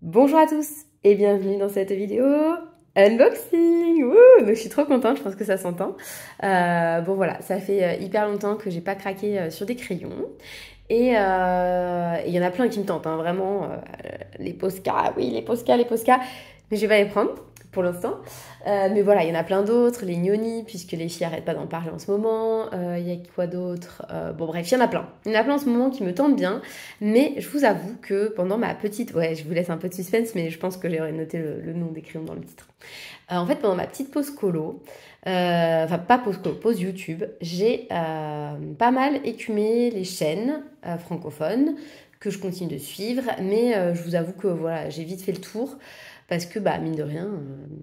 Bonjour à tous et bienvenue dans cette vidéo unboxing. Wouh, donc je suis trop contente, je pense que ça s'entend. Bon voilà, ça fait hyper longtemps que j'ai pas craqué sur des crayons. Et il y en a plein qui me tentent, hein, vraiment. Les Posca, oui, les Posca, les Posca. Mais je vais pas les prendre pour l'instant. Mais voilà, il y en a plein d'autres. Les Gnoni, puisque les filles arrêtent pas d'en parler en ce moment. Il y a quoi d'autre? Bon bref, il y en a plein. Il y en a plein en ce moment qui me tentent bien. Mais je vous avoue que pendant ma petite... Ouais, je vous laisse un peu de suspense, mais je pense que j'aurais noté le nom des crayons dans le titre. En fait, pendant ma petite pause colo, enfin pas pause colo, pause YouTube, j'ai pas mal écumé les chaînes francophones que je continue de suivre, mais je vous avoue que voilà, j'ai vite fait le tour parce que bah mine de rien,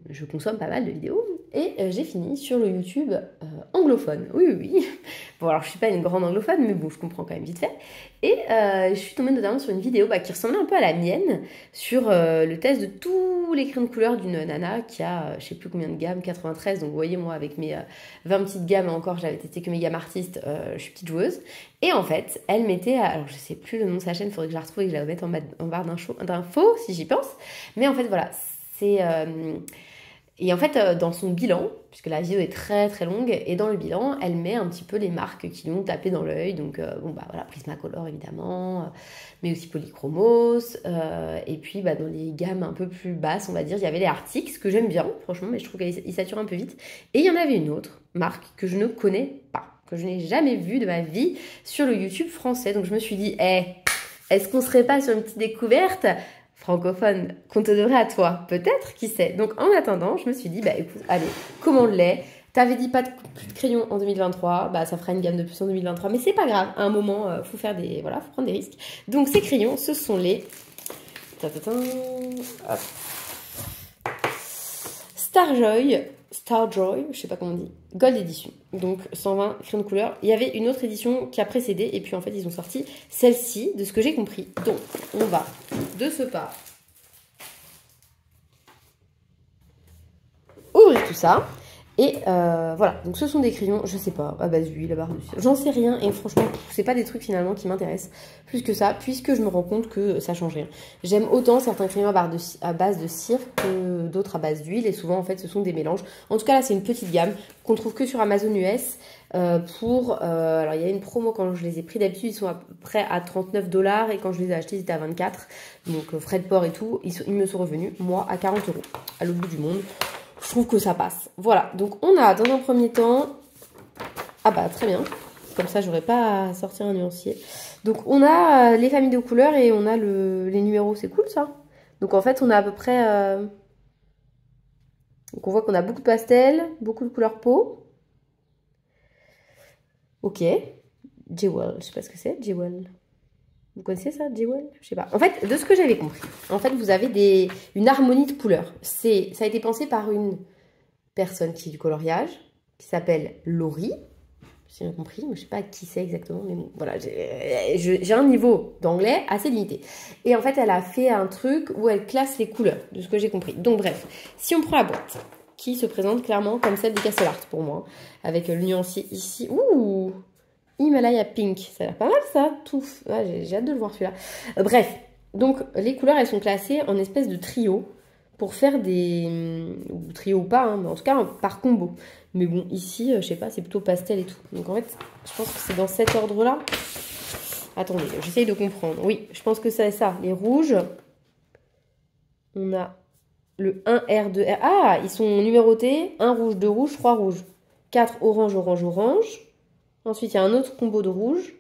je consomme pas mal de vidéos et j'ai fini sur le YouTube anglophone. Oui, oui, oui. Bon alors je suis pas une grande anglophone, mais bon je comprends quand même vite fait. Et je suis tombée notamment sur une vidéo qui ressemblait un peu à la mienne sur le test de tous les crayons de couleur d'une nana qui a je sais plus combien de gammes, 93. Donc vous voyez moi avec mes 20 petites gammes encore, j'avais testé que mes gammes artistes, je suis petite joueuse. Et en fait, elle mettait, alors je sais plus le nom de sa chaîne, il faudrait que je la retrouve et que je la mette en barre d'infos si j'y pense. Mais en fait voilà, c'est... Et en fait, dans son bilan, puisque la vidéo est très très longue, et dans le bilan, elle met un petit peu les marques qui lui ont tapé dans l'œil. Donc, bon, bah voilà, Prismacolor évidemment, mais aussi Polychromos. Et puis, bah, dans les gammes un peu plus basses, on va dire, il y avait les Arctics, que j'aime bien, franchement, mais je trouve qu'ils saturent un peu vite. Et il y en avait une autre marque que je ne connais pas, que je n'ai jamais vue de ma vie sur le YouTube français. Donc, je me suis dit, est-ce qu'on serait pas sur une petite découverte francophone qu'on te devrait à toi, peut-être, qui sait. Donc en attendant, je me suis dit, bah écoute, allez, commande-les. T'avais dit pas plus de crayons en 2023, bah ça fera une gamme de plus en 2023, mais c'est pas grave, à un moment, faut faire des, voilà, faut prendre des risques. Donc ces crayons, ce sont les hop. Starjoy, je sais pas comment on dit, Gold Edition. Donc 120 crayons de couleur. Il y avait une autre édition qui a précédé et puis en fait ils ont sorti celle-ci, de ce que j'ai compris. Donc on va de ce pas ouvrir tout ça. Et voilà, donc ce sont des crayons, je sais pas, à base d'huile, à base de cire, j'en sais rien et franchement, c'est pas des trucs finalement qui m'intéressent plus que ça, puisque je me rends compte que ça change rien. J'aime autant certains crayons à base de cire que d'autres à base d'huile et souvent en fait ce sont des mélanges. En tout cas là c'est une petite gamme qu'on trouve que sur Amazon US alors il y a une promo quand je les ai pris d'habitude, ils sont à peu près à 39 $ et quand je les ai achetés ils étaient à 24, donc frais de port et tout, ils me sont revenus, moi à 40 € à l'autre bout du monde. Je trouve que ça passe. Voilà, donc on a dans un premier temps... Ah bah très bien, comme ça j'aurais pas à sortir un nuancier. Donc on a les familles de couleurs et on a les numéros, c'est cool ça. Donc en fait on a à peu près... Donc on voit qu'on a beaucoup de pastels, beaucoup de couleurs peau. Ok, Jewel, je sais pas ce que c'est, Jewel. Vous connaissez ça, Jewel? Je sais pas. En fait, de ce que j'avais compris, en fait, vous avez une harmonie de couleurs. Ça a été pensé par une personne qui est du coloriage, qui s'appelle Laurie. J'ai bien compris, mais je sais pas qui c'est exactement, mais bon, voilà, j'ai un niveau d'anglais assez limité. Et en fait, elle a fait un truc où elle classe les couleurs, de ce que j'ai compris. Donc bref, si on prend la boîte, qui se présente clairement comme celle du Castle Art pour moi, avec le nuancier ici. Ouh, Himalaya Pink, ça a l'air pas mal ça, tout. Ah, j'ai hâte de le voir celui-là. Bref, donc les couleurs elles sont classées en espèce de trio pour faire des... ou trio ou pas, hein, mais en tout cas par combo. Mais bon, ici, je sais pas, c'est plutôt pastel et tout. Donc en fait, je pense que c'est dans cet ordre-là. Attendez, j'essaye de comprendre. Oui, je pense que c'est ça. Les rouges, on a le 1R, 2R. Ah, ils sont numérotés. 1 rouge, 2 rouges, 3 rouges. 4 orange, orange, orange. Ensuite, il y a un autre combo de rouge.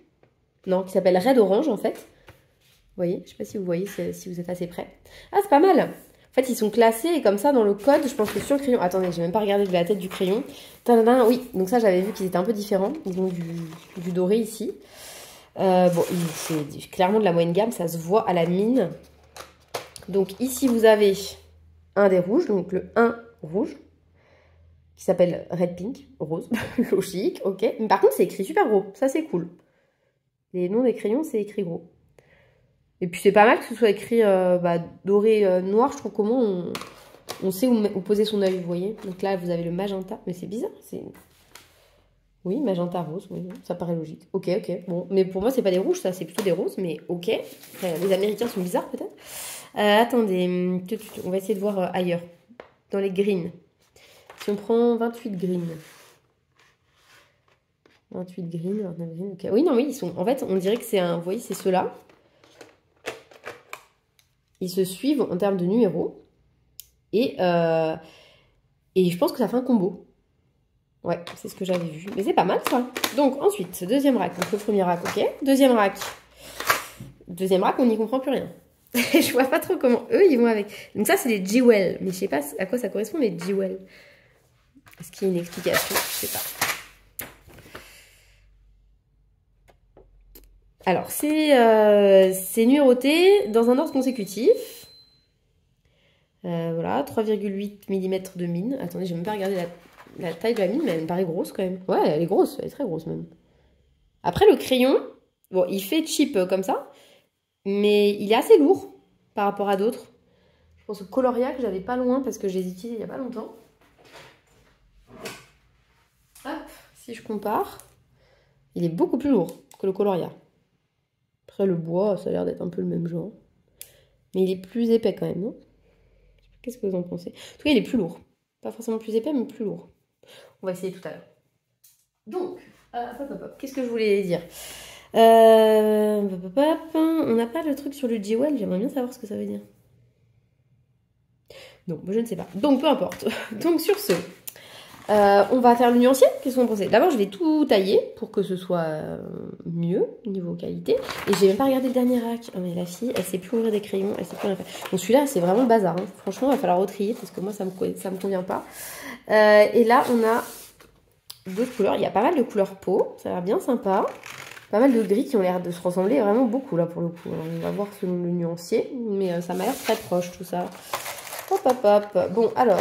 Non, qui s'appelle Red Orange, en fait. Vous voyez? Je sais pas si vous voyez, si vous êtes assez près. Ah, c'est pas mal. En fait, ils sont classés et comme ça, dans le code, je pense que sur le crayon... Attendez, j'ai même pas regardé de la tête du crayon. Tadadin, oui, donc ça, j'avais vu qu'ils étaient un peu différents. Ils ont du doré ici. Bon, c'est clairement de la moyenne gamme, ça se voit à la mine. Donc ici, vous avez un des rouges, donc le 1 rouge, qui s'appelle Red Pink, rose, logique, ok. Mais par contre, c'est écrit super gros, ça c'est cool. Les noms des crayons, c'est écrit gros. Et puis c'est pas mal que ce soit écrit doré noir, je trouve comment on sait où poser son œil, vous voyez. Donc là, vous avez le magenta, mais c'est bizarre, c'est... Oui, magenta rose, oui, ça paraît logique. Ok, ok, bon, mais pour moi, c'est pas des rouges, ça, c'est plutôt des roses, mais ok. Enfin, les Américains sont bizarres, peut-être. Attendez, on va essayer de voir ailleurs, dans les greens. Si on prend 28 greens. 28 greens, 29 greens, ok. Oui, non, oui, ils sont... En fait, on dirait que c'est un... Vous voyez, c'est ceux-là. Ils se suivent en termes de numéros. Et je pense que ça fait un combo. Ouais, c'est ce que j'avais vu. Mais c'est pas mal, ça. Donc, ensuite, deuxième rack. Donc, le premier rack, ok. Deuxième rack. Deuxième rack, on n'y comprend plus rien. Je vois pas trop comment eux, ils vont avec. Donc ça, c'est les Jewel. Mais je sais pas à quoi ça correspond, les Jewel. Est-ce qu'il y a une explication? Je sais pas. Alors, c'est numéroté dans un ordre consécutif. Voilà, 3,8 mm de mine. Attendez, j'ai même pas regardé la taille de la mine, mais elle me paraît grosse quand même. Ouais, elle est grosse, elle est très grosse même. Après, le crayon, bon, il fait cheap comme ça, mais il est assez lourd par rapport à d'autres. Je pense au Coloria que j'avais pas loin parce que je les utilisais il y a pas longtemps. Hop, si je compare, il est beaucoup plus lourd que le Coloria. Après, le bois, ça a l'air d'être un peu le même genre. Mais il est plus épais quand même, non? Qu'est-ce que vous en pensez? En tout cas, il est plus lourd. Pas forcément plus épais, mais plus lourd. On va essayer tout à l'heure. Donc, qu'est-ce que je voulais dire? On n'a pas le truc sur le Jewel, j'aimerais bien savoir ce que ça veut dire. Non, je ne sais pas. Donc, peu importe. Donc, sur ce, on va faire le nuancier. Qu'est-ce que vous en pensez? D'abord, je vais tout tailler pour que ce soit mieux niveau qualité. Et j'ai même pas regardé le dernier rack. Oh, mais la fille, elle sait plus ouvrir des crayons, elle sait plus rien faire. Donc, celui-là, c'est vraiment le bazar. Hein. Franchement, il va falloir retrier parce que moi, ça me convient pas. Et là, on a d'autres couleurs. Il y a pas mal de couleurs peau. Ça a l'air bien sympa. Pas mal de gris qui ont l'air de se ressembler vraiment beaucoup là pour le coup. Alors, on va voir selon le nuancier. Mais ça m'a l'air très proche tout ça. Hop, hop, hop. Bon, alors,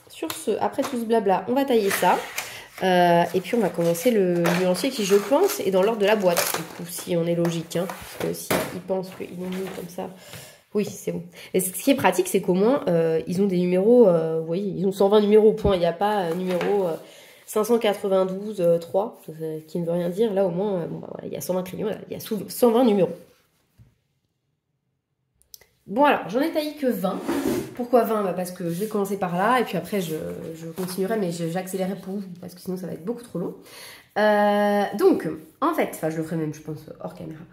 sur ce, après tout ce blabla, on va tailler ça. Et puis, on va commencer le nuancier qui, je pense, est dans l'ordre de la boîte. Du coup, si on est logique. Hein, parce que s'ils pensent qu'ils l'ont mis comme ça, oui, c'est bon. Et ce qui est pratique, c'est qu'au moins, ils ont des numéros, vous voyez, ils ont 120 numéros au point. Il n'y a pas numéro 592, 3, qui ne veut rien dire. Là, au moins, bon, bah, voilà, il y a 120 crayons, il y a 120 numéros. Bon, alors, j'en ai taillé que 20. Pourquoi 20? Bah, parce que je vais commencer par là, et puis après, je continuerai, mais j'accélérerai pour vous, parce que sinon, ça va être beaucoup trop long. Donc, en fait, enfin, je le ferai même, je pense, hors caméra.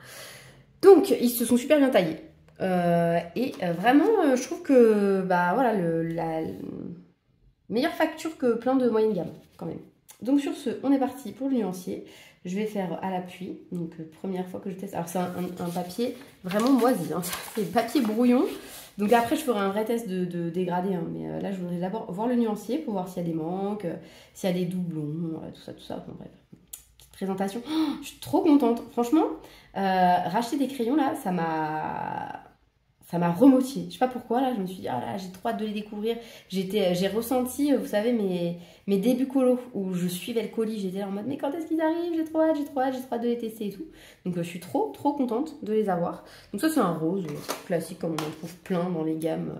Donc, ils se sont super bien taillés. Vraiment, je trouve que, bah, voilà, la meilleure facture que plein de moyenne gamme, quand même. Donc sur ce, on est parti pour le nuancier. Je vais faire à l'appui, donc première fois que je teste. Alors c'est un papier vraiment moisi, hein. C'est papier brouillon. Donc après je ferai un vrai test de dégradé, hein. Mais là je voudrais d'abord voir le nuancier pour voir s'il y a des manques, s'il y a des doublons, tout ça. Bon, bref, petite présentation. Oh, je suis trop contente, franchement. Racheter des crayons là, ça m'a remotivée. Je sais pas pourquoi, là, je me suis dit, ah là, j'ai trop hâte de les découvrir. J'ai ressenti, vous savez, mes débuts colo, où je suivais le colis, j'étais là en mode, mais quand est-ce qu'ils arrivent? J'ai trop hâte de les tester et tout. Donc je suis trop contente de les avoir. Donc ça, c'est un rose classique, comme on en trouve plein dans les gammes,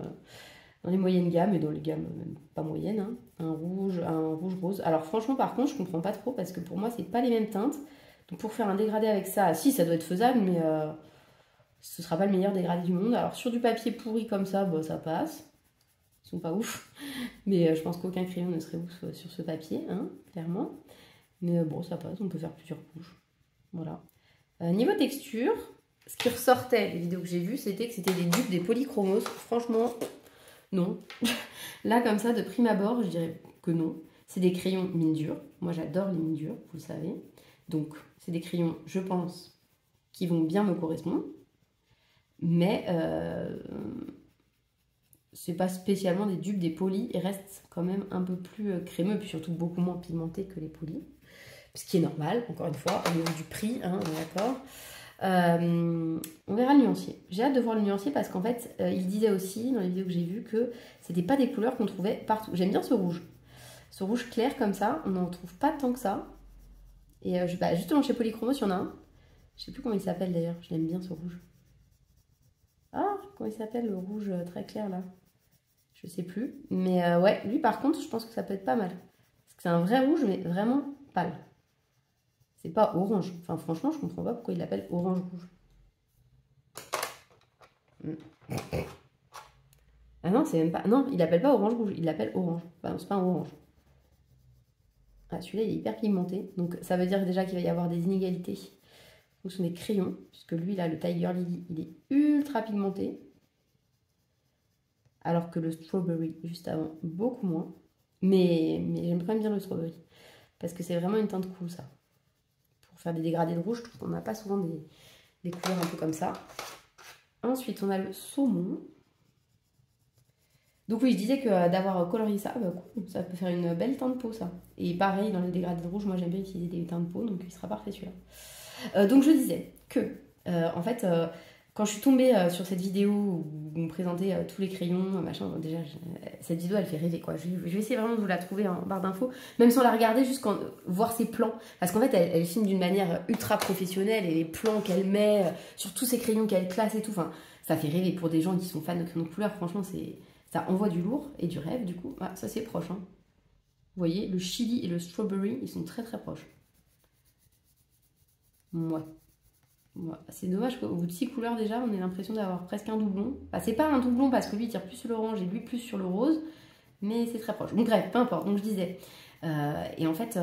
dans les moyennes gammes et dans les gammes même pas moyennes. Hein. Un rouge rose. Alors franchement, par contre, je comprends pas trop, parce que pour moi, c'est pas les mêmes teintes. Donc pour faire un dégradé avec ça, si, ça doit être faisable, mais... ce sera pas le meilleur dégradé du monde. Alors sur du papier pourri comme ça, bah, ça passe. Ils sont pas ouf. Mais je pense qu'aucun crayon ne serait ouf sur ce papier, hein, clairement. Mais bon, ça passe, on peut faire plusieurs couches. Voilà. Niveau texture, ce qui ressortait des vidéos que j'ai vues, c'était que c'était des dupes des polychromos. Franchement, non. Là, comme ça, de prime abord, je dirais que non. C'est des crayons mine dure. Moi, j'adore les mines dures, vous le savez. Donc, c'est des crayons, je pense, qui vont bien me correspondre. Mais c'est pas spécialement des dupes des polis. Ils restent quand même un peu plus crémeux, puis surtout beaucoup moins pigmentés que les polis. Ce qui est normal, encore une fois, au niveau du prix, hein, on est d'accord. On verra le nuancier. J'ai hâte de voir le nuancier parce qu'en fait, il disait aussi dans les vidéos que j'ai vues que c'était pas des couleurs qu'on trouvait partout. J'aime bien ce rouge. Ce rouge clair comme ça, on n'en trouve pas tant que ça. Et bah, justement chez Polychromos, il y en a un. Je sais plus comment il s'appelle d'ailleurs, je l'aime bien ce rouge. Ah, comment il s'appelle le rouge très clair là? Je sais plus. Mais ouais, lui par contre, je pense que ça peut être pas mal. Parce que c'est un vrai rouge, mais vraiment pâle. C'est pas orange. Enfin, franchement, je comprends pas pourquoi il l'appelle orange rouge. Ah non, c'est même pas... Non, il l'appelle pas orange rouge, il l'appelle orange. Enfin, c'est pas un orange. Ah, celui-là, il est hyper pigmenté. Donc, ça veut dire déjà qu'il va y avoir des inégalités en fonction des crayons. Puisque lui, là, le Tiger Lily, il est ultra pigmenté. Alors que le Strawberry, juste avant, beaucoup moins. Mais j'aime quand même bien le Strawberry. Parce que c'est vraiment une teinte cool, ça. Pour faire des dégradés de rouge, je trouve qu'on n'a pas souvent des couleurs un peu comme ça. Ensuite, on a le saumon. Donc oui, je disais que d'avoir colorié ça, bah, cool, ça peut faire une belle teinte de peau, ça. Et pareil, dans les dégradés de rouge, moi j'aime bien utiliser des teintes de peau, donc il sera parfait celui-là. Donc je disais que, en fait, quand je suis tombée sur cette vidéo où on présentait tous les crayons, machin, bon, déjà, cette vidéo elle fait rêver, quoi. Je vais essayer vraiment de vous la trouver en barre d'infos, même sans la regarder, juste voir ses plans. Parce qu'en fait, elle filme d'une manière ultra professionnelle et les plans qu'elle met sur tous ces crayons qu'elle classe et tout, enfin, ça fait rêver pour des gens qui sont fans de crayons de couleur, franchement, ça envoie du lourd et du rêve, du coup. Ah, ça, c'est proche. Hein. Vous voyez, le chili et le strawberry, ils sont très très proches. Ouais. C'est dommage qu'au bout de 6 couleurs déjà, on ait l'impression d'avoir presque un doublon. Enfin, c'est pas un doublon parce que lui, il tire plus sur l'orange et lui plus sur le rose. Mais c'est très proche. Donc bref, peu importe. Donc je disais. Et en fait,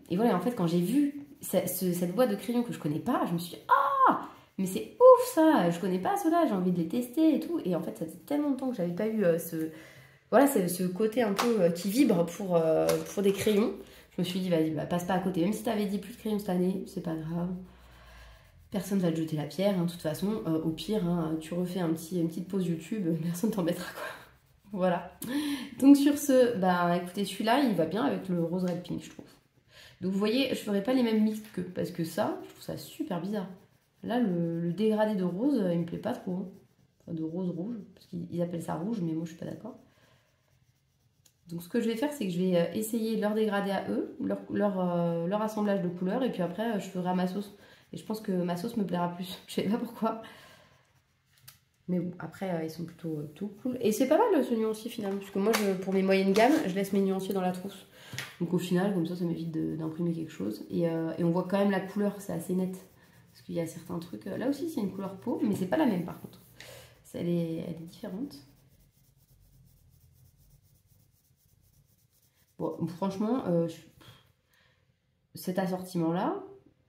et voilà, en fait, quand j'ai vu cette boîte de crayons que je connais pas, je me suis dit, ah, mais c'est ouf ça, je connais pas ceux-là, j'ai envie de les tester et tout. Et en fait, ça faisait tellement de temps que j'avais pas eu voilà, c'est ce côté un peu qui vibre pour des crayons. Je me suis dit, vas-y, bah, passe pas à côté. Même si t'avais dit plus de crayons cette année, c'est pas grave. Personne va te jeter la pierre, hein, de toute façon. Au pire, hein, tu refais une petite pause YouTube, personne t'embêtera, quoi. Voilà. Donc sur ce, bah écoutez, celui-là, il va bien avec le rose red pink, je trouve. Donc vous voyez, je ferai pas les mêmes mix que, parce que ça, je trouve ça super bizarre. Là, le dégradé de rose, il me plaît pas trop. Hein. Enfin, de rose rouge, parce qu'ils appellent ça rouge, mais moi je suis pas d'accord. Donc ce que je vais faire, c'est que je vais essayer leur dégradé à eux, leur assemblage de couleurs, et puis après, je ferai à ma sauce. Et je pense que ma sauce me plaira plus. Je sais pas pourquoi. Mais bon, après, ils sont plutôt cool. Et c'est pas mal ce nuancier finalement, parce que moi, pour mes moyennes gammes, je laisse mes nuanciers dans la trousse. Donc au final, comme ça m'évite d'imprimer quelque chose. Et on voit quand même la couleur, c'est assez net. Parce qu'il y a certains trucs... Là aussi, c'est une couleur peau, mais c'est pas la même par contre. Elle est différente. Bon, franchement, cet assortiment-là,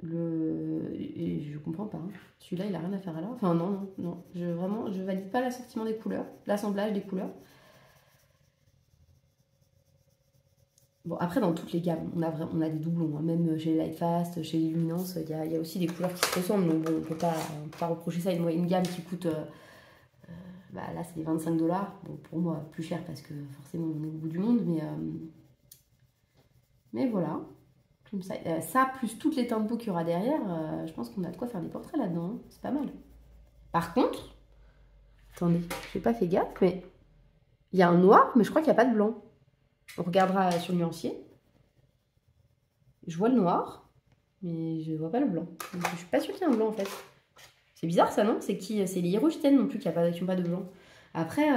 je comprends pas. Hein. Celui-là, il a rien à faire là. Enfin, non. Je valide pas l'assortiment des couleurs, l'assemblage des couleurs. Bon, après, dans toutes les gammes, on a des doublons. Hein. Même chez les Lightfast, chez les Luminance, il y a aussi des couleurs qui se ressemblent. Donc bon, on peut pas reprocher ça à une gamme qui coûte... bah, là, c'est 25 $. Bon, pour moi, plus cher parce que forcément, on est au bout du monde. Mais voilà. Comme ça, plus toutes les teintes de peau qu'il y aura derrière, je pense qu'on a de quoi faire des portraits là-dedans. Hein. C'est pas mal. Par contre, attendez, j'ai pas fait gaffe, mais il y a un noir, mais je crois qu'il n'y a pas de blanc. On regardera sur le nuancier. Je vois le noir, mais je vois pas le blanc. Donc, je suis pas sûre qu'il y ait un blanc en fait. C'est bizarre ça, non? C'est les Hirogiten non plus qui n'ont pas de blanc. Après,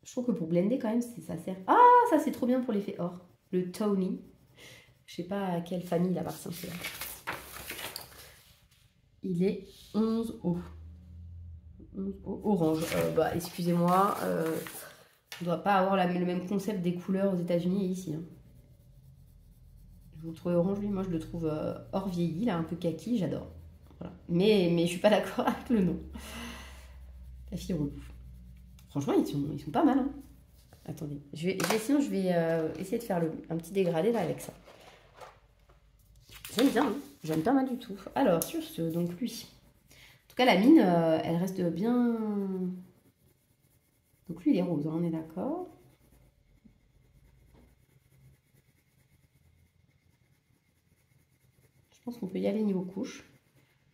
je trouve que pour blender quand même, ça sert. Ah, ça c'est trop bien pour l'effet or. Le Tony. Je sais pas à quelle famille il appartient celui-là. Il est 11 O. 11 O orange. Bah, excusez-moi, on ne doit pas avoir le même concept des couleurs aux États-Unis et ici. Hein. Vous le trouvez orange, lui, moi je le trouve or vieilli, là, un peu kaki, j'adore. Voilà. Mais je suis pas d'accord avec le nom. La fille rouge. Franchement, ils sont pas mal. Hein. Attendez, sinon je vais essayer de faire un petit dégradé là avec ça. J'aime bien, hein. J'aime pas mal du tout. Alors, sur ce, donc lui. En tout cas, la mine, elle reste bien... Donc lui, il est rose, hein, on est d'accord. Je pense qu'on peut y aller niveau couche.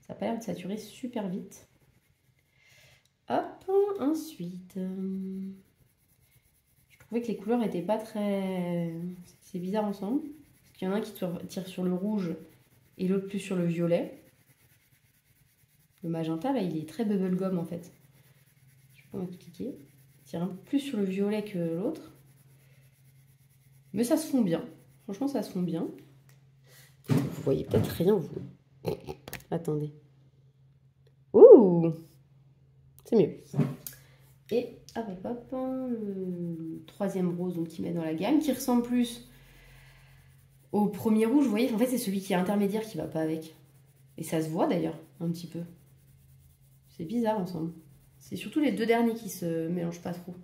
Ça n'a pas l'air de saturer super vite. Hop, ensuite... Je trouvais que les couleurs n'étaient pas très... C'est bizarre ensemble. Parce qu'il y en a un qui tire sur le rouge et l'autre plus sur le violet. Le magenta, là, il est très bubblegum en fait. Je peux m'expliquer. Il tire un peu plus sur le violet que l'autre. Mais ça se fond bien. Franchement, ça se fond bien. Vous voyez peut-être rien, vous. Attendez. Ouh! C'est mieux. Et hop, hop, hop, le troisième rose donc, qui met dans la gamme, qui ressemble plus au premier rouge. Vous voyez, en fait, c'est celui qui est intermédiaire qui va pas avec. Et ça se voit d'ailleurs, un petit peu. C'est bizarre ensemble. C'est surtout les deux derniers qui se mélangent pas trop.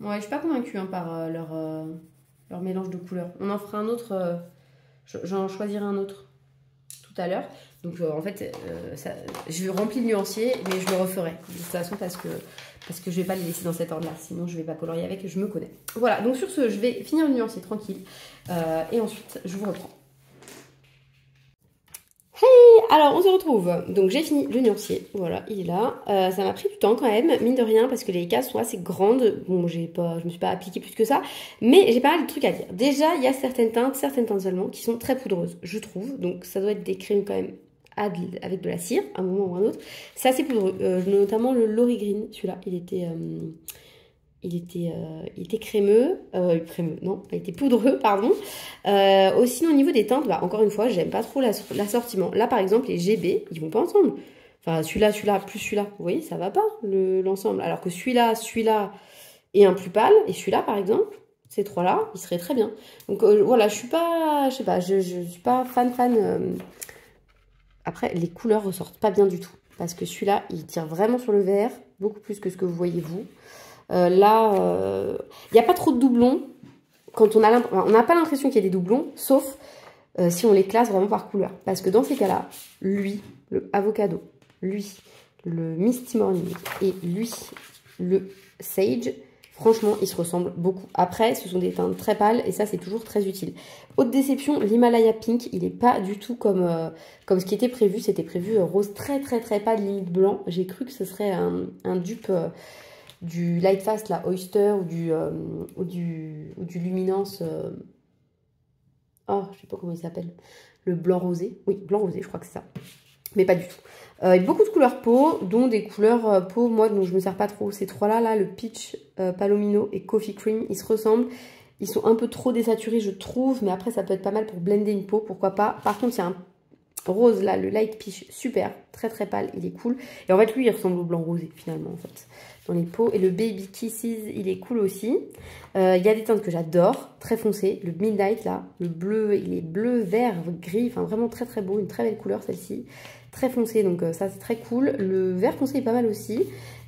Ouais, je suis pas convaincue hein, par leur mélange de couleurs. On en fera un autre, j'en choisirai un autre tout à l'heure. Donc en fait, je remplis le nuancier, mais je le referai de toute façon parce que je vais pas les laisser dans cet ordre-là. Sinon, je vais pas colorier avec, je me connais. Voilà, donc sur ce, je vais finir le nuancier tranquille. Et ensuite, je vous reprends. Hey, alors on se retrouve. Donc j'ai fini le nuancier, voilà, il est là. Ça m'a pris du temps quand même, mine de rien, parce que les cases sont assez grandes. Bon, je me suis pas appliquée plus que ça, mais j'ai pas mal de trucs à dire. Déjà, il y a certaines teintes seulement, qui sont très poudreuses, je trouve. Donc ça doit être des crèmes quand même avec de la cire, à un moment ou un autre. C'est assez poudreux, notamment le Lori Green, celui-là, il était crémeux, non, il était poudreux, pardon. Aussi, au niveau des teintes, bah, encore une fois, j'aime pas trop l'assortiment. Là, par exemple, les GB, ils vont pas ensemble. Enfin, celui-là, plus celui-là, vous voyez, ça va pas, l'ensemble. Alors que celui-là et un plus pâle, et celui-là, par exemple, ces trois-là, ils seraient très bien. Donc, voilà, je suis pas, je sais pas, je suis pas fan. Après, les couleurs ressortent pas bien du tout. Parce que celui-là, il tire vraiment sur le vert, beaucoup plus que ce que vous voyez, vous. Là, il n'y a pas trop de doublons. Quand on n'a pas l'impression qu'il y a des doublons, sauf si on les classe vraiment par couleur. Parce que dans ces cas-là, lui, le Avocado, lui, le Misty Morning et lui, le Sage, franchement, ils se ressemblent beaucoup. Après, ce sont des teintes très pâles et ça, c'est toujours très utile. Autre déception, l'Himalaya Pink, il n'est pas du tout comme ce qui était prévu. C'était prévu rose très pâle, limite blanc. J'ai cru que ce serait un dupe... du Lightfast, la Oyster ou du Luminance. Oh, je sais pas comment il s'appelle. Le blanc rosé. Oui, blanc rosé, je crois que c'est ça. Mais pas du tout. Beaucoup de couleurs peau, dont des couleurs peau, moi, dont je me sers pas trop. Ces trois-là, là, le Peach, Palomino et Coffee Cream, ils se ressemblent. Ils sont un peu trop désaturés, je trouve. Mais après, ça peut être pas mal pour blender une peau, pourquoi pas. Par contre, il y a un rose, là, le Light Peach, super, très pâle, il est cool. Et en fait, lui, il ressemble au blanc rosé, finalement, en fait, dans les peaux. Et le Baby Kisses, il est cool aussi. Il y a des teintes que j'adore, très foncées. Le Midnight, là, le bleu, il est bleu, vert, gris, enfin, vraiment très beau, une très belle couleur, celle-ci. Très foncé, donc ça, c'est très cool. Le vert foncé est pas mal aussi.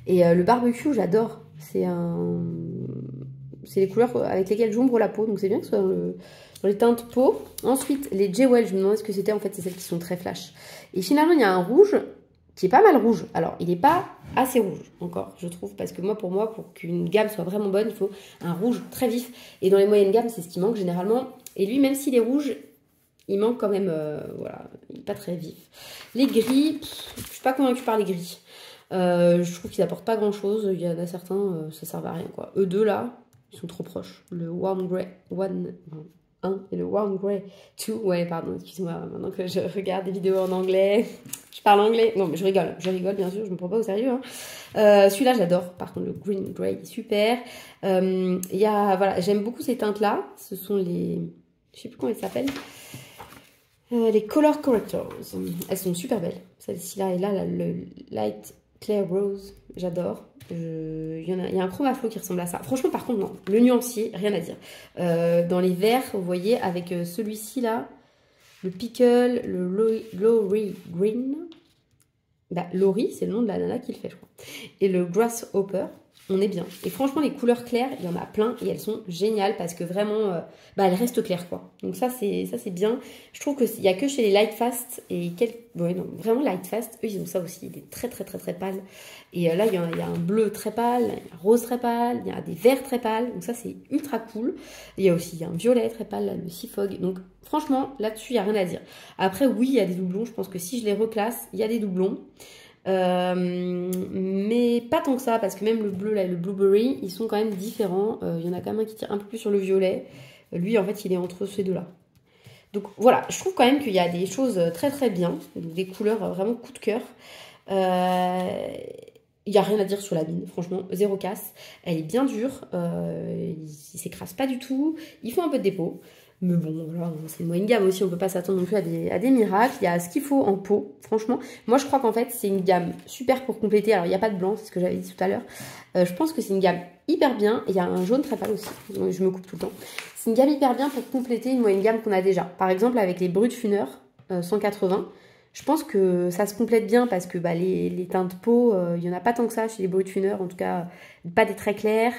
Et le barbecue, j'adore. C'est les couleurs avec lesquelles j'ombre la peau, donc c'est bien que ce soit dans les teintes peau. Ensuite, les Jewel, je me demandais ce que c'était. En fait, c'est celles qui sont très flash. Et finalement, il y a un rouge qui est pas mal rouge. Alors, il n'est pas assez rouge encore, je trouve. Parce que pour qu'une gamme soit vraiment bonne, il faut un rouge très vif. Et dans les moyennes gammes, c'est ce qui manque généralement. Et lui, même s'il est rouge, il manque quand même... voilà, il n'est pas très vif. Les gris, je suis pas convaincue par les gris. Je trouve qu'ils n'apportent pas grand-chose. Il y en a certains, ça ne sert à rien, quoi. Eux deux, là, ils sont trop proches. Le Warm Grey 1 et le Warm Grey 2. Ouais, pardon, excuse-moi, maintenant que je regarde des vidéos en anglais, je parle anglais. Non, mais je rigole bien sûr, je me prends pas au sérieux. Hein. Celui-là, j'adore. Par contre, le Green Grey, super. Voilà, j'aime beaucoup ces teintes-là. Ce sont les... Je sais plus comment elles s'appellent. Les Color Correctors. Elles sont super belles. Celle-ci-là et là, le Light Clear Rose, j'adore. Il y a un chroma flow qui ressemble à ça. Franchement, par contre, non. Le nuancier, rien à dire. Dans les verts, vous voyez, avec celui-ci là, le Pickle, le Lori Green. Bah, Lori, c'est le nom de la nana qui le fait, je crois. Et le Grasshopper, on est bien. Et franchement, les couleurs claires, il y en a plein et elles sont géniales parce que vraiment, elles restent claires, quoi. Donc ça, c'est bien. Je trouve qu'il n'y a que chez les Lightfast et ouais, non, vraiment Lightfast, eux, ils ont ça aussi. Il est très pâle. Et là, il y a un bleu très pâle, un rose très pâle, il y a des verts très pâles. Donc ça, c'est ultra cool. Il y a aussi un violet très pâle, là, le Seafog. Donc franchement, là-dessus, il n'y a rien à dire. Après, oui, il y a des doublons. Je pense que si je les reclasse, il y a des doublons. Mais pas tant que ça, parce que même le bleu là et le blueberry, ils sont quand même différents. Il y en a quand même un qui tire un peu plus sur le violet. Lui, en fait, il est entre ces deux-là. Donc voilà, je trouve quand même qu'il y a des choses très bien, des couleurs vraiment coup de cœur. Il n'y a rien à dire sur la mine, franchement, zéro casse. Elle est bien dure, il ne s'écrase pas du tout. Il faut un peu de dépôt. Mais bon, voilà, c'est une moyenne gamme aussi, on peut pas s'attendre non plus à des miracles. Il y a ce qu'il faut en pot, franchement. Moi, je crois qu'en fait, c'est une gamme super pour compléter. Alors, il n'y a pas de blanc, c'est ce que j'avais dit tout à l'heure. Je pense que c'est une gamme hyper bien. Il y a un jaune très pâle aussi, donc je me coupe tout le temps. C'est une gamme hyper bien pour compléter une moyenne gamme qu'on a déjà. Par exemple, avec les Brutfuner 180, je pense que ça se complète bien parce que bah, les teintes peau, il n'y en a pas tant que ça chez les Brutfuner, en tout cas, pas des très clairs.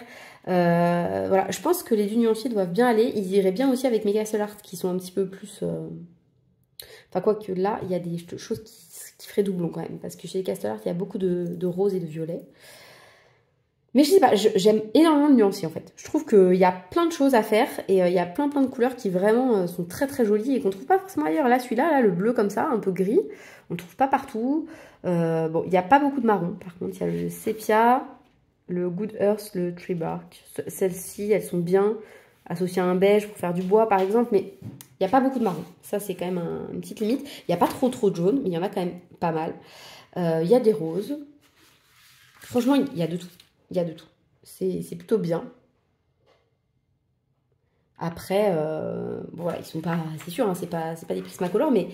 Voilà, je pense que les du nuancier doivent bien aller. Ils iraient bien aussi avec mes Castle Art qui sont un petit peu plus... Enfin, quoique là, il y a des choses qui feraient doublon quand même. Parce que chez les Castle Art, il y a beaucoup de rose et de violet. Mais je sais pas, j'aime énormément le nuancier en fait. Je trouve qu'il y a plein de choses à faire et il y a plein de couleurs qui vraiment sont très très jolies et qu'on trouve pas forcément ailleurs. Là, celui-là, là, le bleu comme ça, un peu gris, on le trouve pas partout. Bon, il n'y a pas beaucoup de marron. Par contre, il y a le sépia, le Good Earth, le Tree Bark. Celles-ci, elles sont bien associées à un beige pour faire du bois par exemple, mais il n'y a pas beaucoup de marron. Ça, c'est quand même une petite limite. Il n'y a pas trop de jaune, mais il y en a quand même pas mal. Il y a des roses. Franchement, il y a de tout. Il y a de tout. C'est plutôt bien. Après, bon, voilà, ils sont pas... C'est sûr, hein, c'est pas des Prismacolor, mais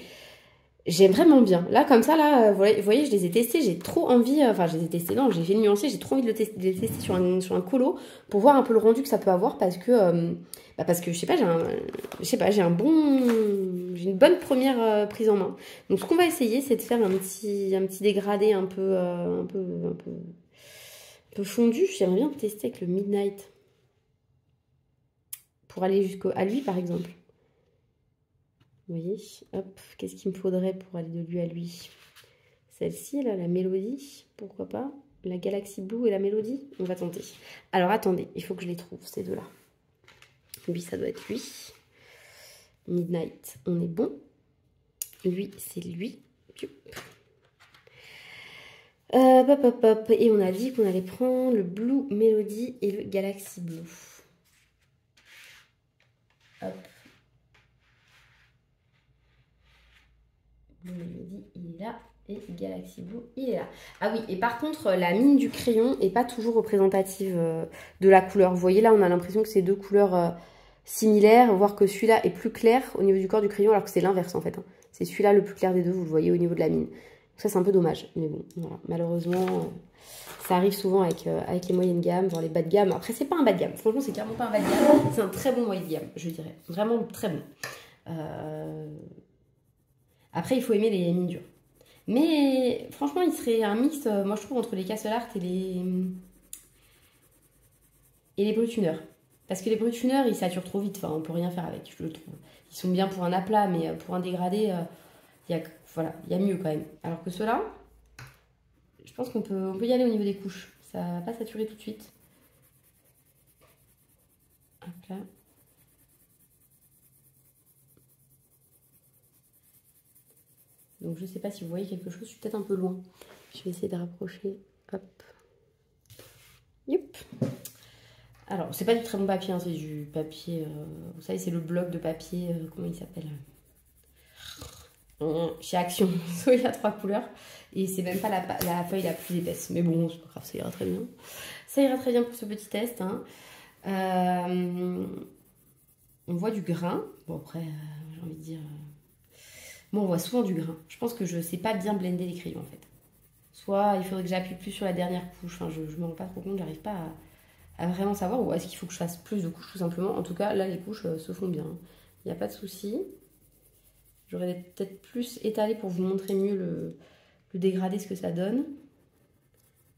j'aime vraiment bien. Là, comme ça, là, vous voyez, je les ai testés. J'ai trop envie... Enfin, je les ai testés, non, j'ai fait le nuancier. J'ai trop envie de les tester sur un colo pour voir un peu le rendu que ça peut avoir parce que, je sais pas, j'ai une bonne première prise en main. Donc, ce qu'on va essayer, c'est de faire un petit dégradé un peu fondu. J'aimerais bien tester avec le Midnight pour aller jusqu'à lui par exemple. Vous voyez, hop, qu'est-ce qu'il me faudrait pour aller de lui à lui? Celle-ci là, la Mélodie, pourquoi pas? La Galaxy Blue et la Mélodie, on va tenter. Alors attendez, il faut que je les trouve ces deux là. Lui, ça doit être lui. Midnight, on est bon. Lui, c'est lui. Hop. Et on a dit qu'on allait prendre le Blue Melody et le Galaxy Blue. Hop. Blue Melody, il est là. Et Galaxy Blue, il est là. Ah oui, et par contre, la mine du crayon n'est pas toujours représentative de la couleur. Vous voyez, là, on a l'impression que c'est deux couleurs similaires, voire que celui-là est plus clair au niveau du corps du crayon, alors que c'est l'inverse, en fait. Hein. C'est celui-là le plus clair des deux, vous le voyez au niveau de la mine. Donc ça, c'est un peu dommage. Mais bon, voilà. Malheureusement, ça arrive souvent avec les moyennes gammes, genre les bas de gamme. Après, c'est pas un bas de gamme. Franchement, c'est clairement pas un bas de gamme. C'est un très bon moyen de gamme, je dirais. Vraiment très bon. Après, il faut aimer les mines dures. Mais franchement, il serait un mix, moi je trouve, entre les Castle Art et les Brutfuner. Parce que les Brutfuner, ils saturent trop vite, enfin, on peut rien faire avec, je le trouve. Ils sont bien pour un aplat, mais pour un dégradé, il y a mieux quand même. Alors que ceux-là, je pense qu'on peut y aller au niveau des couches. Ça va pas saturer tout de suite. Hop là. Donc je sais pas si vous voyez quelque chose, je suis peut-être un peu loin. Je vais essayer de rapprocher. Hop. Youp. Alors, c'est pas du très bon papier, hein, c'est du papier... vous savez, c'est le bloc de papier, comment il s'appelle? Chez Action, il y a 3 couleurs. Et c'est même pas la feuille la plus épaisse. Mais bon, c'est pas grave, ça ira très bien. Ça ira très bien pour ce petit test. Hein. On voit du grain. Bon, après, j'ai envie de dire... Moi, on voit souvent du grain. Je pense que je sais pas bien blender les crayons, en fait. Soit il faudrait que j'appuie plus sur la dernière couche. Enfin, je me rends pas trop compte, j'arrive pas à vraiment savoir. Ou est-ce qu'il faut que je fasse plus de couches, tout simplement. En tout cas, là, les couches se font bien. Il n'y a pas de souci. J'aurais peut-être plus étalé pour vous montrer mieux le dégradé, ce que ça donne.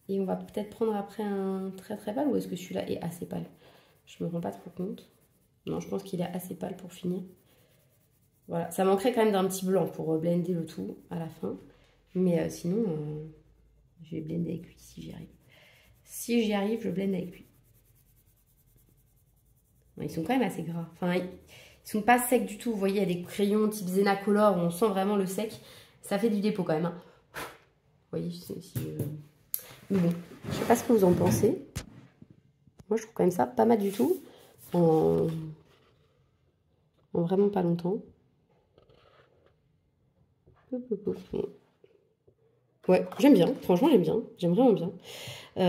Et on va peut-être prendre après un très très pâle. Ou est-ce que celui-là est assez pâle? Je me rends pas trop compte. Non, je pense qu'il est assez pâle pour finir. Voilà, ça manquerait quand même d'un petit blanc pour blender le tout à la fin. Mais sinon, je vais blender avec lui si j'y arrive. Si j'y arrive, je blende avec lui. Ils sont quand même assez gras. Enfin, ils sont pas secs du tout. Vous voyez, il y a des crayons type Zenacolor où on sent vraiment le sec. Ça fait du dépôt quand même. Hein. Vous voyez, Mais bon, je sais pas ce que vous en pensez. Moi, je trouve quand même ça pas mal du tout. En vraiment pas longtemps. Ouais, j'aime bien. Franchement, j'aime bien. J'aime vraiment bien.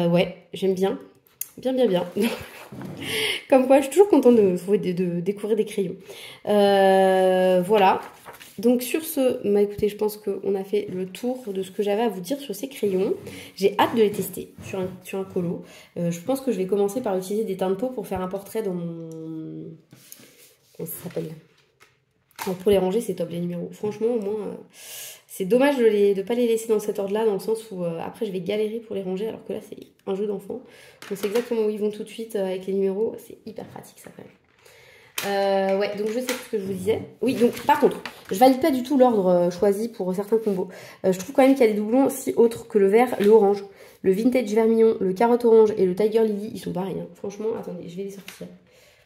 Ouais, j'aime bien. Bien, bien, bien. Comme quoi, je suis toujours contente de découvrir des crayons. Voilà. Donc sur ce, bah écoutez, je pense qu'on a fait le tour de ce que j'avais à vous dire sur ces crayons. J'ai hâte de les tester sur un colo. Je pense que je vais commencer par utiliser des teintes de peau pour faire un portrait dans mon... Comment ça s'appelle? Pour les ranger, c'est top les numéros. Franchement, au moins, c'est dommage de pas les laisser dans cet ordre-là, dans le sens où après je vais galérer pour les ranger, alors que là c'est un jeu d'enfant. On sait exactement où ils vont tout de suite avec les numéros. C'est hyper pratique ça quand même. Ouais, donc je sais plus ce que je vous disais. Oui, donc par contre, je valide pas du tout l'ordre choisi pour certains combos. Je trouve quand même qu'il y a des doublons si autres que le vert, le orange, le vintage vermillon, le carotte orange et le tiger lily. Ils sont pareils. Hein. Franchement, attendez, je vais les sortir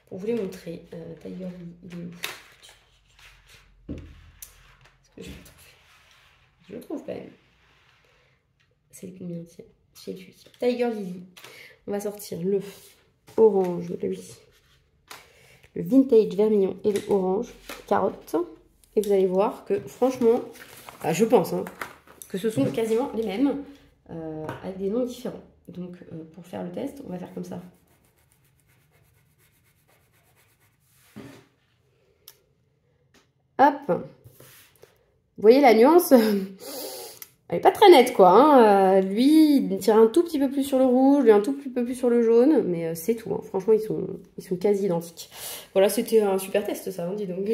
pour vous les montrer. Tiger lily, il est où? Est-ce que je le trouve? Je le trouve quand même. C'est le combien? Chez lui. Tiger lily. On va sortir le orange, lui. Le vintage vermillon et le orange carotte. Et vous allez voir que franchement, je pense que ce sont quasiment les mêmes avec des noms différents. Donc pour faire le test, on va faire comme ça. Hop. Vous voyez la nuance? Elle n'est pas très nette quoi. Hein. Lui, il tire un tout petit peu plus sur le rouge, lui un tout petit peu plus sur le jaune, mais c'est tout. Hein. Franchement, ils sont quasi identiques. Voilà, c'était un super test ça, dis donc.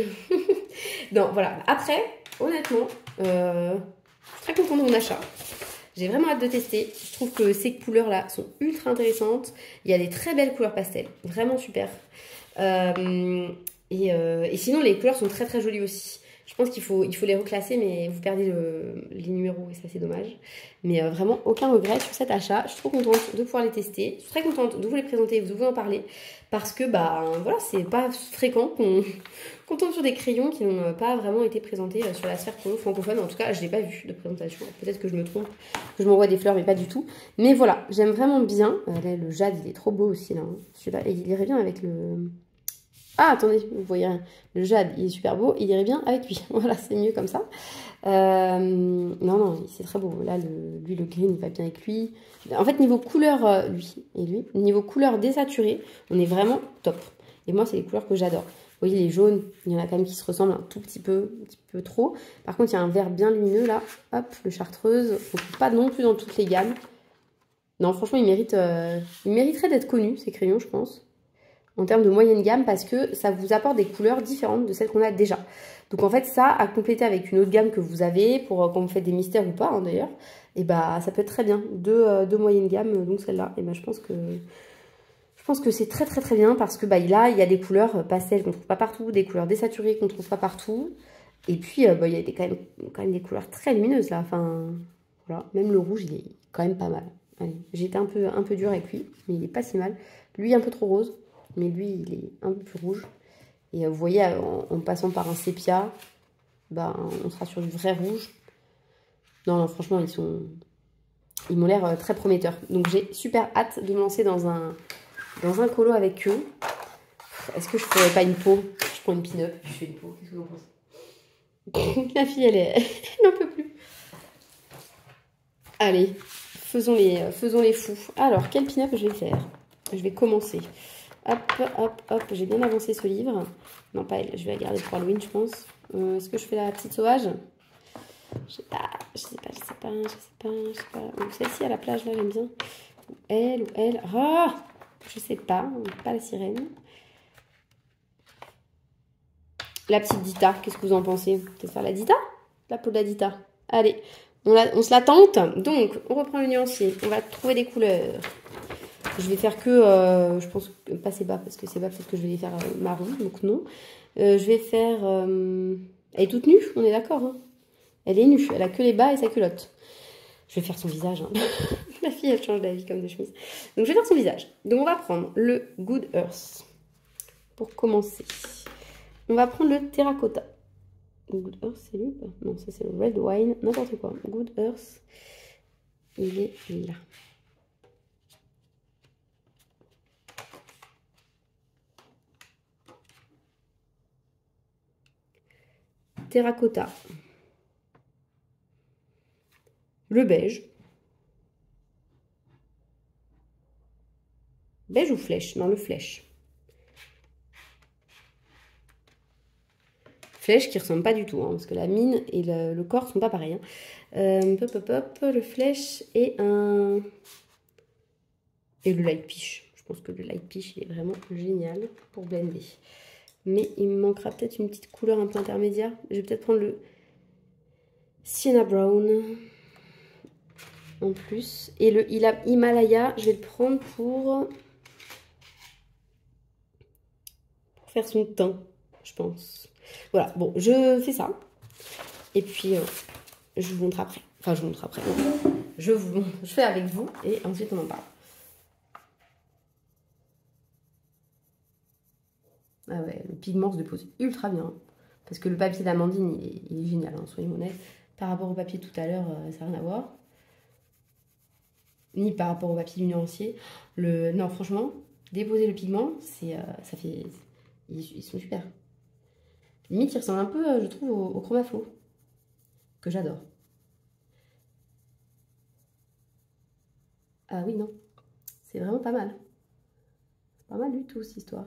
Non, voilà. Après, honnêtement, je suis très contente de mon achat. J'ai vraiment hâte de tester. Je trouve que ces couleurs-là sont ultra intéressantes. Il y a des très belles couleurs pastel, vraiment super. Et sinon, les couleurs sont très très jolies aussi. Je pense qu'il faut les reclasser, mais vous perdez les numéros et ça c'est dommage. Mais vraiment aucun regret sur cet achat. Je suis trop contente de pouvoir les tester. Je suis très contente de vous les présenter, de vous en parler. Parce que bah voilà, c'est pas fréquent qu'on tombe sur des crayons qui n'ont pas vraiment été présentés sur la sphère francophone. En tout cas, je n'ai pas vu de présentation. Peut-être que je me trompe, que je m'envoie des fleurs, mais pas du tout. Mais voilà, j'aime vraiment bien. Là, le jade, il est trop beau aussi là. Hein. Celui-là, et il irait bien avec le... Ah, attendez, vous voyez, le jade, il est super beau, il irait bien avec lui. Voilà, c'est mieux comme ça. Non, c'est très beau. Là, lui, le green, il va bien avec lui. En fait, niveau couleur, lui et lui, niveau couleur désaturée, on est vraiment top. Et moi, c'est les couleurs que j'adore. Vous voyez, les jaunes, il y en a quand même qui se ressemblent un tout petit peu trop. Par contre, il y a un vert bien lumineux, là. Hop, le chartreuse. On ne trouve pas non plus dans toutes les gammes. Non, franchement, il mériterait d'être connu, ces crayons, je pense. En termes de moyenne gamme, parce que ça vous apporte des couleurs différentes de celles qu'on a déjà. Donc en fait, ça, à compléter avec une autre gamme que vous avez, pour quand vous faites des mystères ou pas, hein, d'ailleurs, et bah ça peut être très bien. Deux moyennes gammes, donc celle-là, et bah je pense que c'est très très très bien, parce que bah là, il y a des couleurs pastel qu'on trouve pas partout, des couleurs désaturées qu'on trouve pas partout, et puis bah, il y a quand même des couleurs très lumineuses là, enfin, voilà, même le rouge, il est quand même pas mal. Allez, j'ai été un peu dure avec lui, mais il est pas si mal. Lui, un peu trop rose. Mais lui, il est un peu plus rouge. Et vous voyez, en passant par un sépia, bah, on sera sur du vrai rouge. Non, franchement, ils m'ont l'air très prometteurs. Donc, j'ai super hâte de me lancer dans un colo avec eux. Est-ce que je ferais pas une peau? Je prends une pin-up, je fais une peau. Qu'est-ce que vous en pensez? La fille, elle n'en peut plus. Allez, faisons les fous. Alors, quel pin-up je vais faire? Je vais commencer. Hop, j'ai bien avancé ce livre. Non, pas elle, je vais la garder pour Halloween, je pense. Est-ce que je fais la petite sauvage? Je sais pas. Celle-ci à la plage, là, j'aime bien. Ou elle. Ah, je sais pas, pas la sirène. La petite Dita, qu'est-ce que vous en pensez? Peut-être faire la Dita? La peau de la Dita. Allez, on se la tente. Donc, on reprend le nuancier. On va trouver des couleurs. Je vais faire que, je pense, pas Séba, parce que Séba, peut-être que je vais les faire marron, donc non. Je vais faire... elle est toute nue, on est d'accord. Hein, elle est nue, elle a que les bas et sa culotte. Je vais faire son visage. Hein. La fille, elle change d'avis comme de chemise. Donc, je vais faire son visage. Donc, on va prendre le Good Earth. Pour commencer. On va prendre le Terracotta. Good Earth, c'est lui? Non, ça, c'est le Red Wine. N'importe quoi. Good Earth, il est là. Terracotta, le beige, Beige ou flèche? Non, le flèche. Flèche qui ressemble pas du tout, hein, parce que la mine et le corps sont pas pareils. Hein. Le flèche et un... Et le light peach. Je pense que le light peach, il est vraiment génial pour blender. Mais il me manquera peut-être une petite couleur un peu intermédiaire. Je vais peut-être prendre le Sienna Brown en plus. Et le Himalaya, je vais le prendre pour faire son teint, je pense. Voilà, bon, je fais ça. Et puis, je vous montre après. Enfin, je vous montre après. Je fais avec vous et ensuite on en parle. Ah ouais, le pigment se dépose ultra bien. Parce que le papier d'Amandine, il est génial, hein, soyons honnêtes. Par rapport au papier tout à l'heure, ça n'a rien à voir. Ni par rapport au papier du nuancier. Non, franchement, déposer le pigment, ça fait... Ils sont super. Limite, ils ressemblent un peu, je trouve, au Chromaflow. Que j'adore. Ah oui, non. C'est vraiment pas mal. C'est pas mal du tout, cette histoire.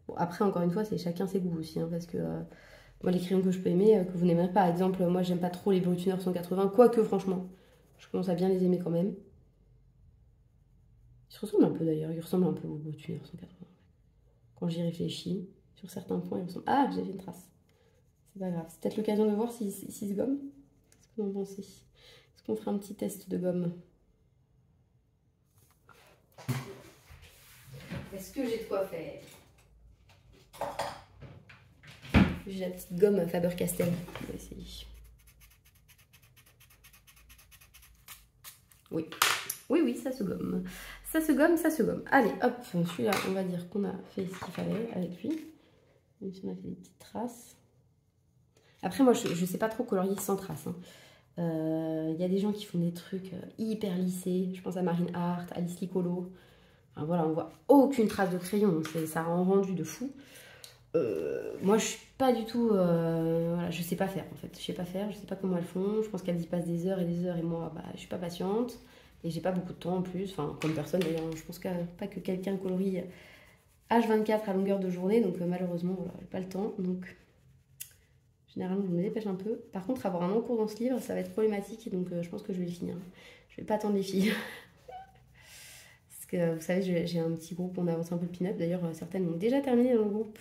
Bon, après, encore une fois, c'est chacun ses goûts aussi, hein, parce que moi, les crayons que je peux aimer, que vous n'aimerez pas. Par exemple, moi, j'aime pas trop les Brutuners 180, quoique, franchement, je commence à bien les aimer quand même. Ils se ressemblent un peu d'ailleurs, ils ressemblent un peu aux Brutuners 180. Quand j'y réfléchis, sur certains points, ils ressemblent. Ah, j'ai fait une trace. C'est pas grave. C'est peut-être l'occasion de voir s'ils se gomment. Qu'est-ce que vous en pensez? Est-ce qu'on fera un petit test de gomme? Est-ce que j'ai de quoi faire? J'ai la petite gomme Faber-Castell. On va essayer. Oui. Oui, oui, ça se gomme. Ça se gomme, ça se gomme. Allez, hop, celui-là, on va dire qu'on a fait ce qu'il fallait avec lui. Même si on a fait des petites traces. Après, moi, je ne sais pas trop colorier sans traces. Il y a des gens qui font des trucs hyper lissés. Je pense à Marine Hart, Alice Licolo. Enfin, voilà, on voit aucune trace de crayon. Ça rend rendu de fou. Moi, je suis pas du tout... voilà, je sais pas faire, en fait. Je sais pas faire, je sais pas comment elles font. Je pense qu'elles y passent des heures et des heures. Et moi, bah, je suis pas patiente. Et j'ai pas beaucoup de temps en plus. Enfin, comme personne d'ailleurs. Je pense pas que quelqu'un colorie H24 à longueur de journée. Donc, malheureusement, voilà, j'ai pas le temps. Donc... Généralement, je me dépêche un peu. Par contre, avoir un long cours dans ce livre, ça va être problématique. Donc, je pense que je vais le finir. Je vais pas attendre les filles. Parce que, vous savez, j'ai un petit groupe, on avance un peu le pin-up. D'ailleurs, certaines ont déjà terminé dans le groupe.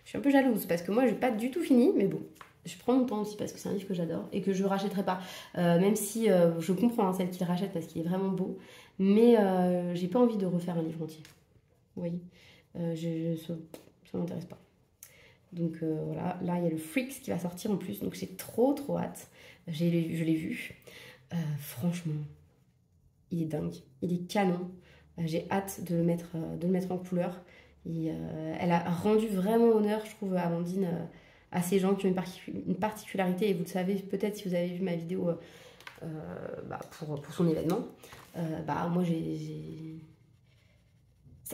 Je suis un peu jalouse parce que moi, je n'ai pas du tout fini. Mais bon, je prends mon temps aussi parce que c'est un livre que j'adore et que je ne rachèterai pas. Même si je comprends celle qui le rachète parce qu'il est vraiment beau. Mais j'ai pas envie de refaire un livre entier. Vous voyez, ça ne m'intéresse pas. Donc voilà, là il y a le Freaks qui va sortir en plus, donc j'ai trop hâte. Je l'ai vu. Franchement, il est dingue, il est canon. J'ai hâte de le mettre en couleur. Et, elle a rendu vraiment honneur, je trouve, Amandine, à ces gens qui ont une particularité. Et vous le savez peut-être si vous avez vu ma vidéo pour son événement. Moi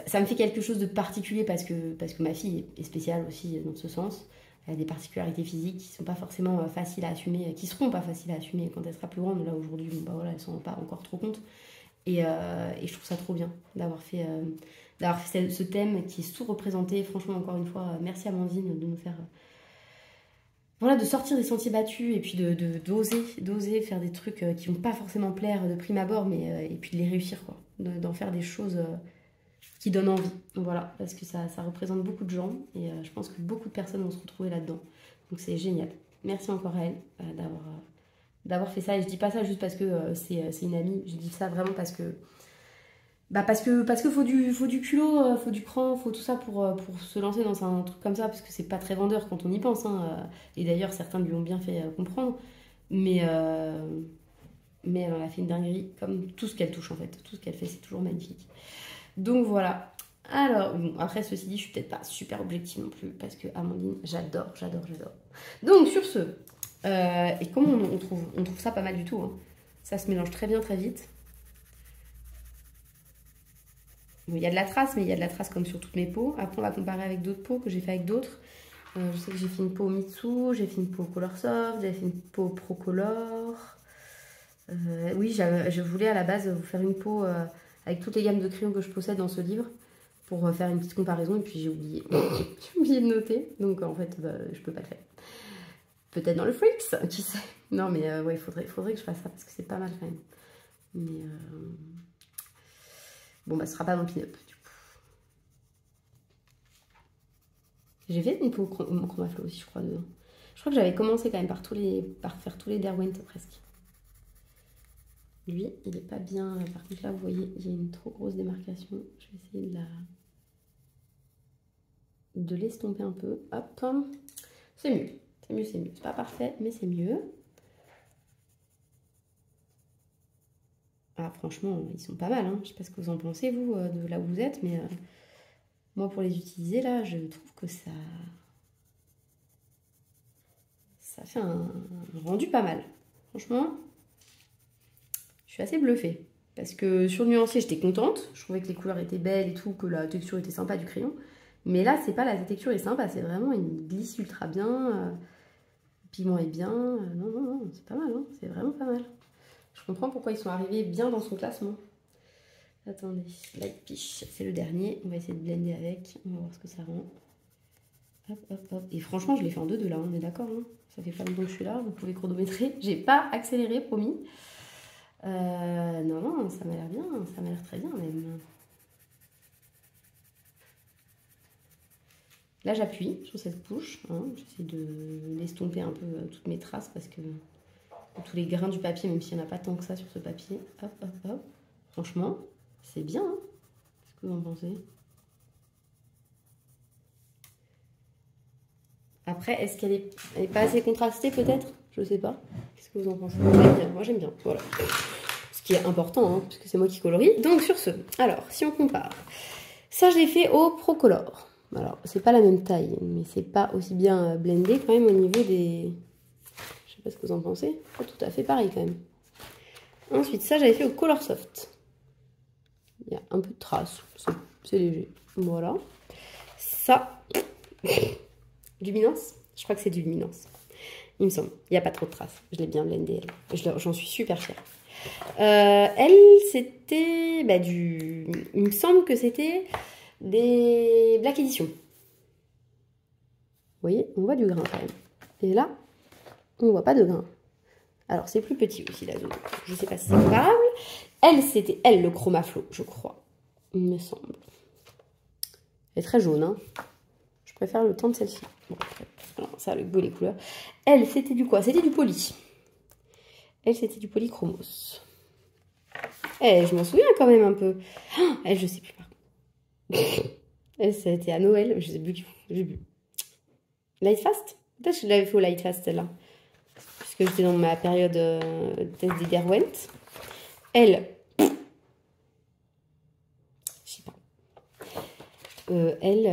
ça me fait quelque chose de particulier parce que ma fille est spéciale aussi dans ce sens. Elle a des particularités physiques qui ne sont pas forcément faciles à assumer, qui seront pas faciles à assumer quand elle sera plus grande. Là aujourd'hui, voilà, elle ne s'en rend pas encore trop compte. Et je trouve ça trop bien d'avoir fait ce thème qui est sous-représenté. Franchement, encore une fois, merci Amandine de nous faire... voilà, de sortir des sentiers battus et puis d'oser faire des trucs qui vont pas forcément plaire de prime abord, mais et puis de les réussir, quoi. D'en faire des choses... qui donne envie, voilà, parce que ça représente beaucoup de gens et je pense que beaucoup de personnes vont se retrouver là-dedans. Donc c'est génial. Merci encore à elle d'avoir fait ça. Et je dis pas ça juste parce que c'est une amie, je dis ça vraiment parce que faut du culot, faut du cran, faut tout ça pour se lancer dans un truc comme ça, parce que c'est pas très vendeur quand on y pense. Hein. Et d'ailleurs, certains lui ont bien fait comprendre. Mais elle en a fait une dinguerie, comme tout ce qu'elle touche en fait. Tout ce qu'elle fait, c'est toujours magnifique. Donc voilà. Alors, bon, après, ceci dit, je suis peut-être pas super objective non plus, parce que Amandine, j'adore. Donc, sur ce, et comment on trouve ça pas mal du tout. Hein. Ça se mélange très bien, très vite. Bon, il y a de la trace, mais il y a de la trace comme sur toutes mes peaux. Après, on va comparer avec d'autres peaux que j'ai fait avec d'autres. Je sais que j'ai fait une peau Mitsu, j'ai fait une peau Color Soft, j'ai fait une peau Procolor. Oui, je voulais à la base vous faire une peau avec toutes les gammes de crayons que je possède dans ce livre pour faire une petite comparaison et puis j'ai oublié. J'ai oublié de noter, donc en fait bah, je peux pas le faire. Peut-être dans le Freaks, qui sait. Non mais ouais, faudrait que je fasse ça parce que c'est pas mal quand même. Mais bon bah ce sera pas mon pin-up du coup. J'ai fait une peau chromaflo aussi je crois dedans. Je crois que j'avais commencé quand même par faire tous les Derwent presque. Lui, il est pas bien. Par contre, là, vous voyez, il y a une trop grosse démarcation. Je vais essayer de l'estomper un peu. Hop. C'est mieux. C'est mieux, c'est mieux. C'est pas parfait, mais c'est mieux. Ah, franchement, ils sont pas mal. Hein. Je sais pas ce que vous en pensez, vous, de là où vous êtes, mais moi, pour les utiliser, là, je trouve que ça fait un rendu pas mal. Franchement, je suis assez bluffée. Parce que sur le nuancier, j'étais contente. Je trouvais que les couleurs étaient belles et tout, que la texture était sympa du crayon. Mais là, c'est pas la texture est sympa, c'est vraiment, il glisse ultra bien. Le pigment est bien. Non, non, non, c'est pas mal, hein, c'est vraiment pas mal. Je comprends pourquoi ils sont arrivés bien dans son classement. Attendez, Light Peach, c'est le dernier. On va essayer de blender avec. On va voir ce que ça rend. Hop, hop, hop. Et franchement, je l'ai fait en 2-2 là, on est d'accord. Hein, ça fait pas longtemps que je suis là, vous pouvez chronométrer. J'ai pas accéléré, promis. Non, non, ça m'a l'air bien, ça m'a l'air très bien même. Là, j'appuie sur cette couche. Hein, j'essaie d'estomper un peu toutes mes traces parce que tous les grains du papier, même s'il n'y en a pas tant que ça sur ce papier. Hop, hop, hop. Franchement, c'est bien. Hein. Qu'est-ce que vous en pensez? Après, est-ce qu'elle est pas assez contrastée peut-être? Je sais pas. Qu'est-ce que vous en pensez? Moi j'aime bien. Voilà. Ce qui est important, hein, puisque c'est moi qui colorie. Donc sur ce, alors, si on compare, ça je l'ai fait au Procolor. Alors, c'est pas la même taille, mais c'est pas aussi bien blendé quand même au niveau des... Je sais pas ce que vous en pensez. Pas tout à fait pareil quand même. Ensuite, ça j'avais fait au Color Soft. Il y a un peu de traces, c'est léger. Voilà. Ça, luminance, je crois que c'est du luminance. Il me semble. Il n'y a pas trop de traces. Je l'ai bien blendé. J'en suis super fière. Elle, c'était bah, du... Il me semble que c'était des Black Edition. Vous voyez, on voit du grain quand même. Et là, on ne voit pas de grain. Alors, c'est plus petit aussi, la zone. Je ne sais pas si c'est comparable. Elle, c'était, elle, le Chromaflo, je crois. Il me semble. Elle est très jaune, hein. Je préfère le teint de celle-ci. Bon, alors, ça, le beau, les couleurs. Elle, c'était du quoi? C'était du poly. Elle, c'était du polychromos. Eh, je m'en souviens quand même un peu. Oh, elle, je sais plus par contre. Elle, ça a été à Noël. Je sais plus. J'ai vu. Light Fast? Peut-être que je l'avais fait au Light Fast, celle-là. Puisque j'étais dans ma période test des Derwent. Elle. Je sais pas. Elle,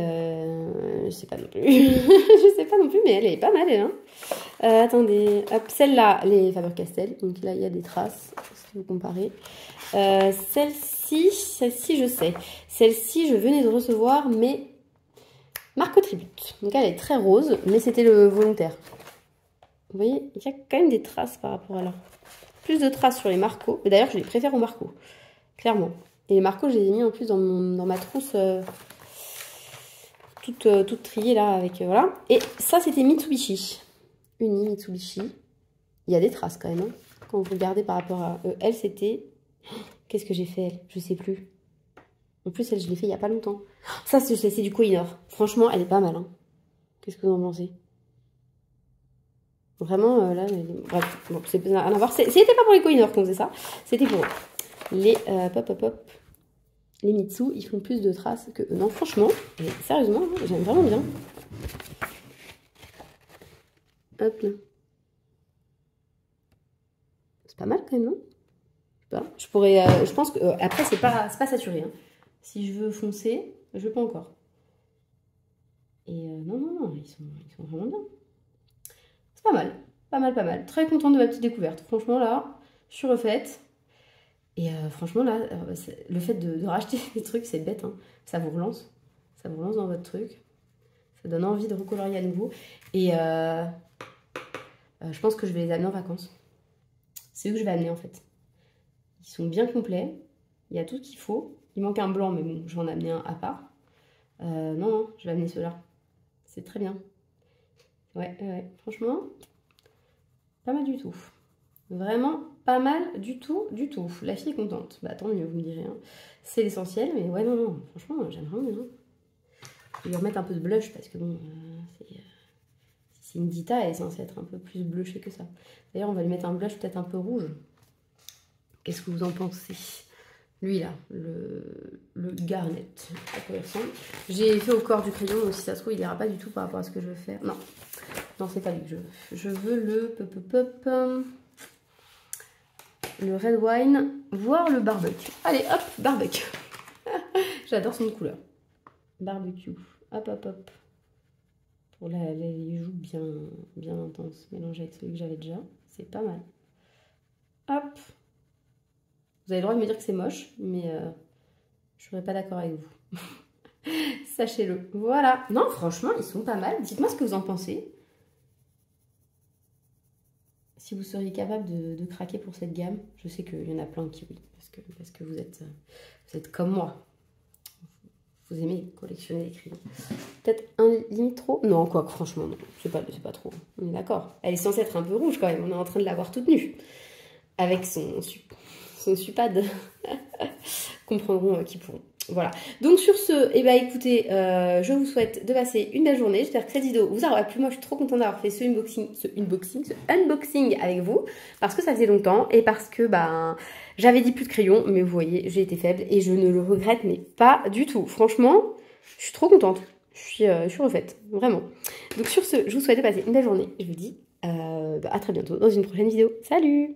je sais pas non plus. Je sais pas non plus, mais elle est pas mal, elle. Hein. Attendez, hop, celle-là, les Faber-Castell. Donc là, il y a des traces, si vous comparez. Celle-ci, je sais. Celle-ci, je venais de recevoir, mais Marco Tribute. Donc elle est très rose, mais c'était le volontaire. Vous voyez, il y a quand même des traces par rapport à là. Plus de traces sur les Marco. Mais d'ailleurs, je les préfère aux Marco, clairement. Et les Marco, je les ai mis en plus dans ma trousse toute triée là, avec voilà. Et ça, c'était Mitsubishi. Uni Mitsubishi. Il y a des traces quand même. Hein. Quand vous regardez par rapport à elle, c'était... Qu'est-ce que j'ai fait, elle? Je sais plus. En plus, elle, je l'ai fait il n'y a pas longtemps. Ça, c'est du Kohinoor. Franchement, elle est pas mal. Hein. Qu'est-ce que vous en pensez? Vraiment, là... Bref, bon, c'est rien à voir. C'était pas pour les Kohinoor qu'on faisait ça. C'était pour les... Les Mitsu, ils font plus de traces que eux. Non, franchement, sérieusement, j'aime vraiment bien. Hop là. C'est pas mal quand même, non? Je pourrais, je pense que après c'est pas saturé. Hein. Si je veux foncer, je veux pas encore. Et non, non, non, ils sont vraiment bien. C'est pas mal, pas mal, pas mal. Très contente de ma petite découverte. Franchement là, je suis refaite. Et franchement là, le fait de racheter des trucs, c'est bête. Hein. Ça vous relance dans votre truc. Ça donne envie de recolorier à nouveau. Et je pense que je vais les amener en vacances. C'est eux que je vais amener en fait. Ils sont bien complets. Il y a tout ce qu'il faut. Il manque un blanc, mais bon, je vais en amener un à part. Non, je vais amener ceux-là. C'est très bien. Ouais, franchement, pas mal du tout. Vraiment pas mal du tout. La fille est contente. Bah tant mieux, vous me direz. Hein. C'est l'essentiel, mais ouais, non, franchement, j'aime vraiment bien. Je vais lui remettre un peu de blush parce que bon, c'est une Dita, elle est censée être un peu plus blushée que ça. D'ailleurs, on va lui mettre un blush peut-être un peu rouge. Qu'est-ce que vous en pensez? Lui là, le Garnet, à quoi il ressemble. J'ai fait au corps du crayon, donc si ça se trouve, il ira pas du tout par rapport à ce que je veux faire. Non, c'est pas lui que je veux. Je veux le Red Wine, voire le Barbecue. Allez, hop, Barbecue. J'adore son couleur. Barbecue. Hop. Pour les joues bien intenses, mélangées avec celui que j'avais déjà. C'est pas mal. Hop. Vous avez le droit de me dire que c'est moche, mais je ne serais pas d'accord avec vous. Sachez-le. Voilà. Non, franchement, ils sont pas mal. Dites-moi ce que vous en pensez. Si vous seriez capable de craquer pour cette gamme. Je sais qu'il y en a plein qui oui, parce que vous êtes comme moi. Vous aimez collectionner les crayons. Peut-être un limite trop? Non, quoi, franchement, non. C'est pas trop. On est d'accord. Elle est censée être un peu rouge quand même. On est en train de la voir toute nue. Avec son supad. Comprendront qui pourront. Voilà. Donc sur ce, eh ben, écoutez, je vous souhaite de passer une belle journée. J'espère que cette vidéo vous aura plu. Moi, je suis trop contente d'avoir fait ce unboxing avec vous. Parce que ça faisait longtemps et parce que j'avais dit plus de crayons. Mais vous voyez, j'ai été faible et je ne le regrette, mais pas du tout. Franchement, je suis trop contente. Je suis refaite. Vraiment. Donc sur ce, je vous souhaite de passer une belle journée. Je vous dis à très bientôt dans une prochaine vidéo. Salut!